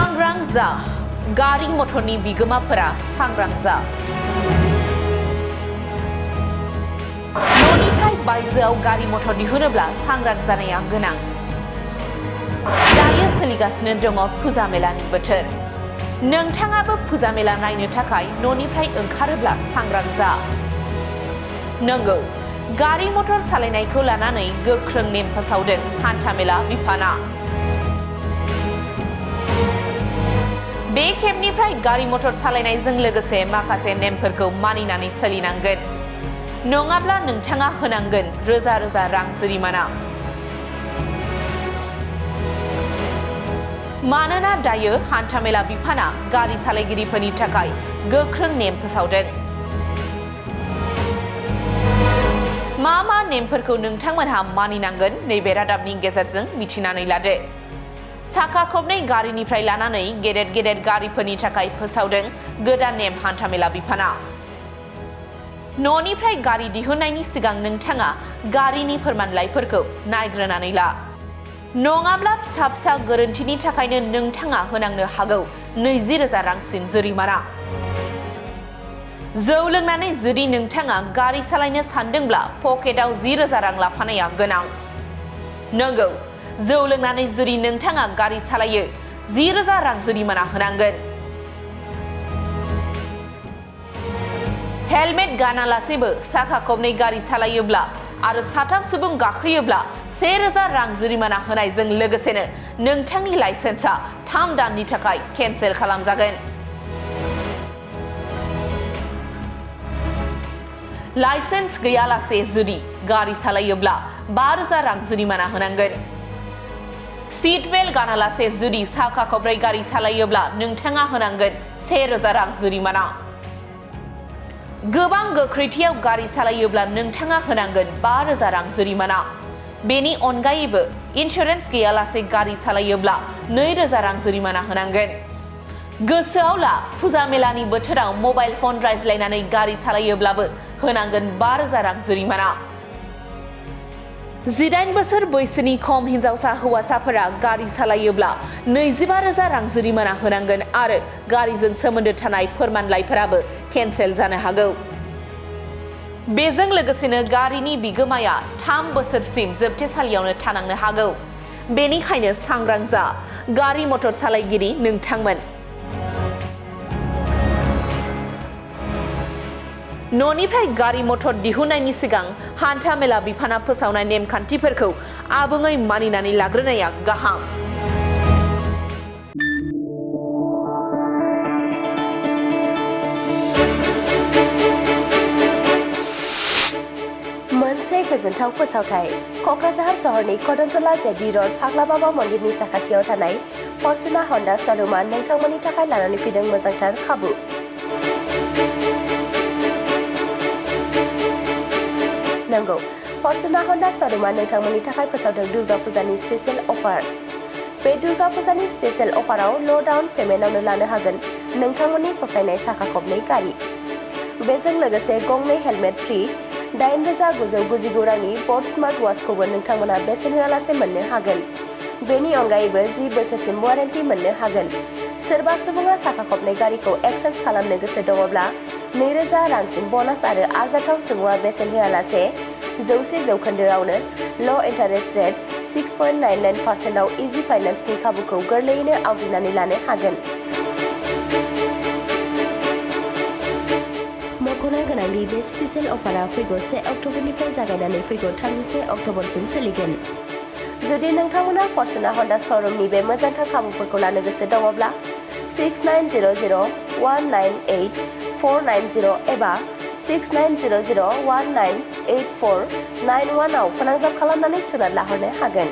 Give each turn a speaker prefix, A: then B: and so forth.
A: सांग्रां जा गारि मटरनि बिगोमाफोरा सांग्रां जा न'निफ्राय बायजोआव गारि मटर दिहुनोब्ला सांग्रां जानाया गोनां दायो सोलिगासिनो दङ फुजा मेलानि बोथोर नोंथाङाबो फुजा मेला नायनो थाखाय न'निफ्राय ओंखारोब्ला सांग्रां जा नंगौ गारि मटर सालायनायखौ लानानै गोख्रों नेम फोसावदों हान्थामेला बिफाना बे खेबनिफ्राय गारि मटर सालायनायजों लोगोसे माखासे नेमफोरखौ मानिनानै सोलिनांगोन नङाब्ला नोंथाङा होनांगोन रोजा रोजा रां जुरिमाना मानोना दायो हान्थामेला बिफाना गारि सालायगिरिफोरनि थाखाय गोख्रों नेम फोसावदों मा नेमफोरखौ नोंथांमोनहा मानिनांगोन नैबे रादाबनि गेजेरजों मिथिनानै लादो साखा खबनै गारिनिफ्राय लानानै गेदेर गारिफोरनि थाखाय फोसावदों गोदान नेम हान्थामेला बिफाना न'निफ्राय गारि दिहुननायनि सिगां नोंथाङा गारिनि फोरमानलाइफोरखौ नायग्रोनानै ला नङाब्ला फिसा गोरोन्थिनि थाखायनो नोंथाङा होनांनो हागौ 20,000 रांसिम जुरिमाना जौ लोंनानै जुदि नोंथाङा गारि सालायनो सानदोंब्ला पकेटाव 10,000 रां लाफानाया गोनां नंगौ जौ लोंनानै जुदि नोंथाङा गारि सालायो 10,000 रां जुरिमाना होनांगोन हेलमेट गानालासेबो साखा खबनै गारि सालायोब्ला आरो साथाम सुबुं गाखोयोब्ला 1,000 रां जुरिमाना होनायजों लोगोसेनो नोंथांनि लाइसेन्सआ 3 दाननि थाखाय केन्सेल खालामजागोन लाइसेन्स गैयालासे जुदि गारि सालायोब्ला 5,000 रां जुरिमाना होनांगोन सीट बेल्ट गानालासे जुदि साखा खबनै गारि सालायोब्ला नोंथाङा होनांगोन 1,000 रां जुरिमाना गोबां गोख्रैथियाव गारि सालायोब्ला नोंथाङा होनांगोन 5,000 रां जुरिमाना बेनि अनगायैबो इन्सुरेन्स गैयालासे गारि सालायोब्ला 2,000 रां जुरिमाना होनांगोन गोसोआव ला फुजा मेलानि बोथोराव मबाइल फन रायज्लायनानै गारि सालायोब्लाबो होनांगोन 5,000 रां जुरिमाना 18 बोसोर बैसोनि खम हिनजावसा हौवासाफोरा गारि सालायोब्ला 25,000 रां जुरिमाना होनांगोन आरो गारिजों सोमोन्दो थानाय फोरमानलाइफोराबो केन्सेल जानो हागौ बेजों लोगोसेनो गारिनि बिगोमाया 3 बोसोरसिम जोबथेसालियावनो थानांनो हागौ बेनिखायनो सांग्रां जा गारि मटर सालायगिरि नोंथांमोन न'निफ्राय गारि मटर दिहुननायनि सिगां हान्थामेला बिफाना फोसावनाय नेमखान्थिफोरखौ आबुङै मानिनानै लाग्रोनाया गाहाम
B: मोनसे गोजोनथाव फोसावथाय क'क्राझार सहरनि कदमतला जेबि र'ड फाग्ला बाबा मन्दिरनि साखाथियाव थानाय फर्चुना हन्डा श'रुमआ नोंथांमोननि थाखाय लानानै फैदों मोजांथार खाबु नंगौ फर्चुना हन्डा श'रुमआ नोंथांमोननि थाखाय फोसावदों दुर्गा फुजानि स्पेशेल अफार बे दुर्गा फुजानि स्पेशेल अफाराव ल' डाउन पेमेन्टआवनो लानो हागोन नोंथांमोननि फसायनाय साखा खबनै गारि बेजों लोगोसे गंनै हेलमेट फ्रि 8,999 रांनि बट स्मार्ट वाचखौबो नोंथांमोना बेसेन होआलासे मोननो हागोन बेनि अनगायैबो 10 बोसोरसिम वारेन्टि मोननो हागोन सोरबा सुबुङा साखा खबनै गारिखौ एक्सचेन्ज खालामनो गोसो दङब्ला 2,000 रांसिम बोनास आरो आरजाथाव सुबुङा बेसेन होआलासे 100% ल' इन्टारेस्ट रेट 6.99% आव इजि फाइनान्सनि खाबुखौ गोरलैयैनो आवग्रिनानै लानो हागोन मख'नो गोनांदि बे स्पेशेल अफारा फैगौ 1 अक्ट'बरनिफ्राय जागायनानै फैगौ 31 अक्ट'बरसिम सोलिगोन जुदि नोंथांमोना फर्चुना हन्डा श'रुमनि बे मोजांथार खाबुफोरखौ लानो गोसो दङब्ला 6900198490 एबा 6900198491 आव फोनांजाब खालामनानै सुलाद लाहरनो हागोन